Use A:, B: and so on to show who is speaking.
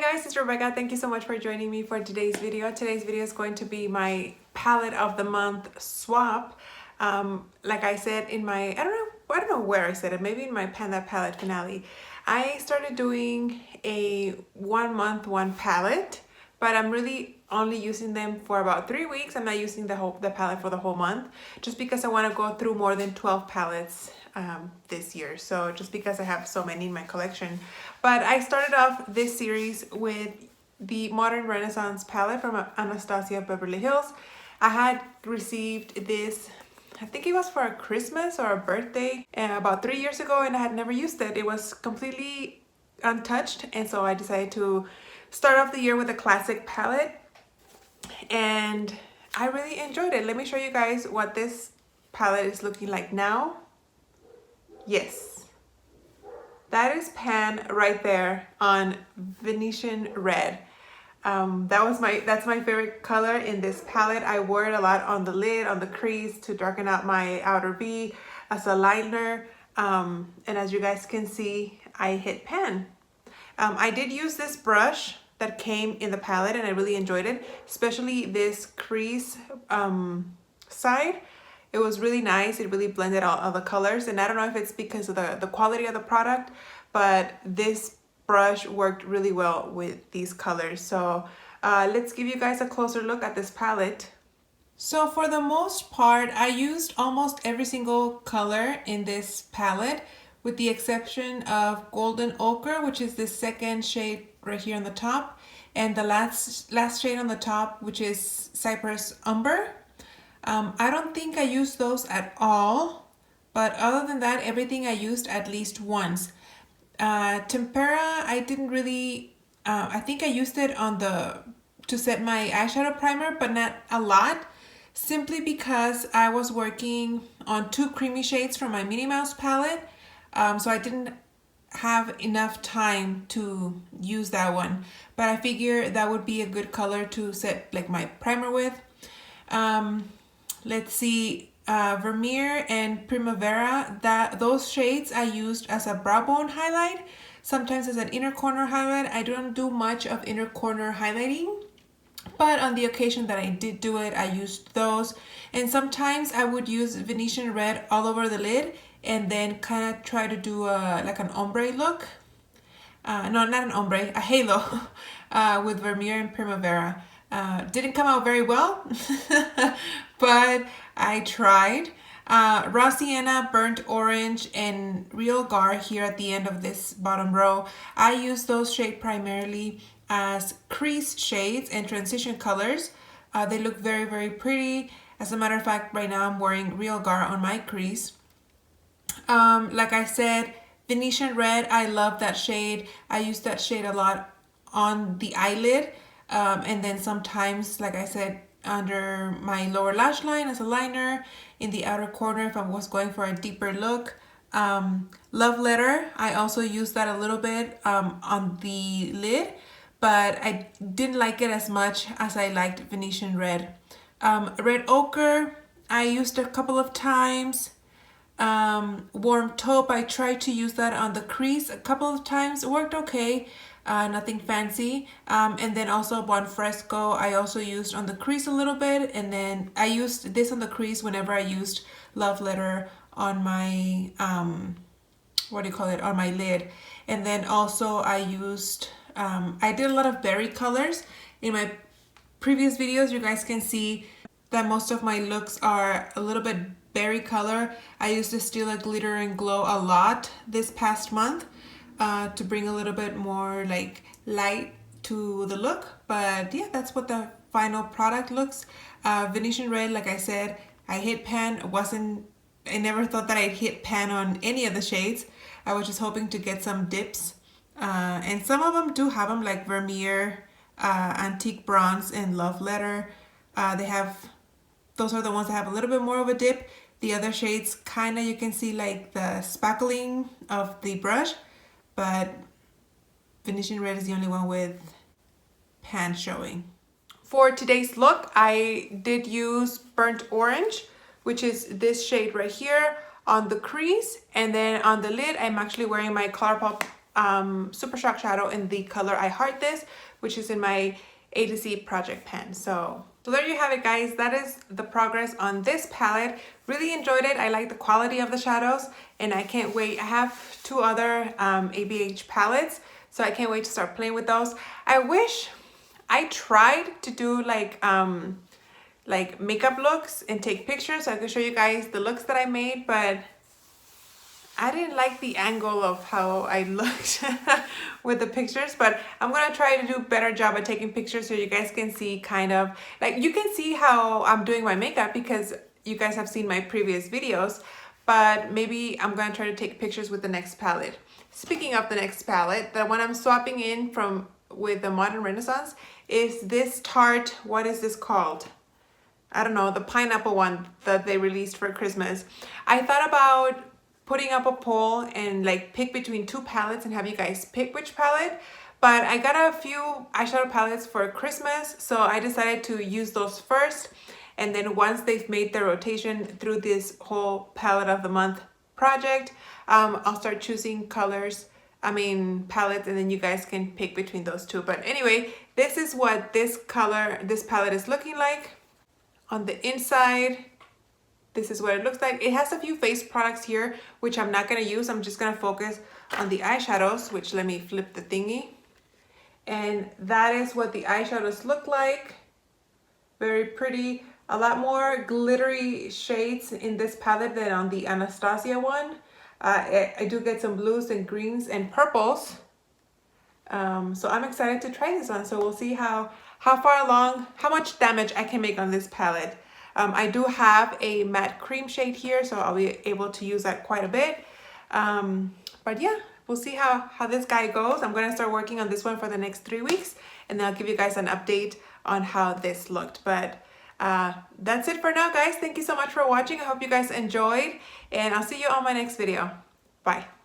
A: Hi guys, it's Rebecca. Thank you so much for joining me for today's video. Today's video is going to be my palette of the month swap. Like I said in my, I don't know where I said it, maybe in my Panda palette finale. I started doing a 1 month, one palette, but I'm really only using them for about 3 weeks. I'm not using the palette for the whole month, just because I want to go through more than 12 palettes this year. So just because I have so many in my collection. But I started off this series with the Modern Renaissance palette from Anastasia Beverly Hills. I had received this, I think it was for a Christmas or a birthday about 3 years ago, and I had never used it. It was completely untouched, and so I decided to start off the year with a classic palette, and I really enjoyed it. Let me show you guys what this palette is looking like now. Yes, that is Pan right there on Venetian red. That's my favorite color in this palette. I wore it a lot on the lid, on the crease, to darken out my outer V, as a liner. And as you guys can see, I hit Pan. I did use this brush that came in the palette, and I really enjoyed it, especially this crease side. It was really nice. It really blended out all the colors, and I don't know if it's because of the quality of the product, but this brush worked really well with these colors. So let's give you guys a closer look at this palette. So for the most part, I used almost every single color in this palette, with the exception of Golden Ochre, which is the second shade right here on the top, and the last shade on the top, which is Cypress Umber. I don't think I used those at all, but other than that, everything I used at least once. Tempera, I didn't really, I think I used it to set my eyeshadow primer, but not a lot, simply because I was working on 2 creamy shades from my Minnie Mouse palette, so I didn't have enough time to use that one, but I figure that would be a good color to set like my primer with. Let's see, Vermeer and Primavera, those shades I used as a brow bone highlight, sometimes as an inner corner highlight. I don't do much of inner corner highlighting, but on the occasion that I did do it, I used those. And sometimes I would use Venetian red all over the lid, and then kind of try to do like an ombre look. No, not an ombre, a halo with Vermeer and Primavera. Didn't come out very well, but I tried. Raw Sienna, Burnt Orange, and Real Gar here at the end of this bottom row. I use those shades primarily as crease shades and transition colors. They look very, very pretty. As a matter of fact, right now I'm wearing Real Gar on my crease. Like I said, Venetian Red, I love that shade. I use that shade a lot on the eyelid, and then sometimes, like I said, under my lower lash line as a liner, in the outer corner if I was going for a deeper look. Love Letter, I also used that a little bit on the lid, but I didn't like it as much as I liked Venetian Red. Red Ochre, I used a couple of times. Warm Taupe, I tried to use that on the crease a couple of times. It worked okay, nothing fancy. And then also Buon Fresco, I also used on the crease a little bit, and then I used this on the crease whenever I used Love Letter on my, on my lid. And then also I used, I did a lot of berry colors. In my previous videos, you guys can see that most of my looks are a little bit berry color. I used the Stila Glitter and Glow a lot this past month to bring a little bit more like light to the look. But yeah, that's what the final product looks. Venetian Red, like I said, I hit Pan. I never thought that I'd hit Pan on any of the shades. I was just hoping to get some dips. And some of them do have them, like Vermeer, Antique Bronze, and Love Letter. Those are the ones that have a little bit more of a dip. The other shades, kind of, you can see like the spackling of the brush, but Venetian Red is the only one with Pan showing. For today's look, I did use Burnt Orange, which is this shade right here on the crease, and then on the lid, I'm actually wearing my ColourPop Super Shock Shadow in the color I Heart This, which is in my A to Z project pen. So there you have it, guys. That is the progress on this palette. Really enjoyed it. I like the quality of the shadows, and I can't wait. I have 2 other ABH palettes, so I can't wait to start playing with those. I wish I tried to do like makeup looks and take pictures so I could show you guys the looks that I made, but I didn't like the angle of how I looked with the pictures, but I'm gonna try to do a better job at taking pictures so you guys can see kind of, like, you can see how I'm doing my makeup because you guys have seen my previous videos, but maybe I'm gonna try to take pictures with the next palette. Speaking of the next palette, the one I'm swapping in from with the Modern Renaissance is this Tarte, what is this called? I don't know, the pineapple one that they released for Christmas. I thought about putting up a poll and like pick between 2 palettes and have you guys pick which palette, but I got a few eyeshadow palettes for Christmas, so I decided to use those first, and then once they've made their rotation through this whole palette of the month project, I'll start choosing palettes, and then you guys can pick between those 2. But anyway, this is what this palette is looking like on the inside. This is what it looks like. It has a few face products here, which I'm not gonna use. I'm just gonna focus on the eyeshadows, which, let me flip the thingy. And that is what the eyeshadows look like. Very pretty. A lot more glittery shades in this palette than on the Anastasia one. I do get some blues and greens and purples. So I'm excited to try this one. So we'll see how far along, how much damage I can make on this palette. I do have a matte cream shade here, so I'll be able to use that quite a bit. But yeah, we'll see how this guy goes. I'm gonna start working on this one for the next 3 weeks, and then I'll give you guys an update on how this looked. But that's it for now, guys. Thank you so much for watching. I hope you guys enjoyed, and I'll see you on my next video. Bye.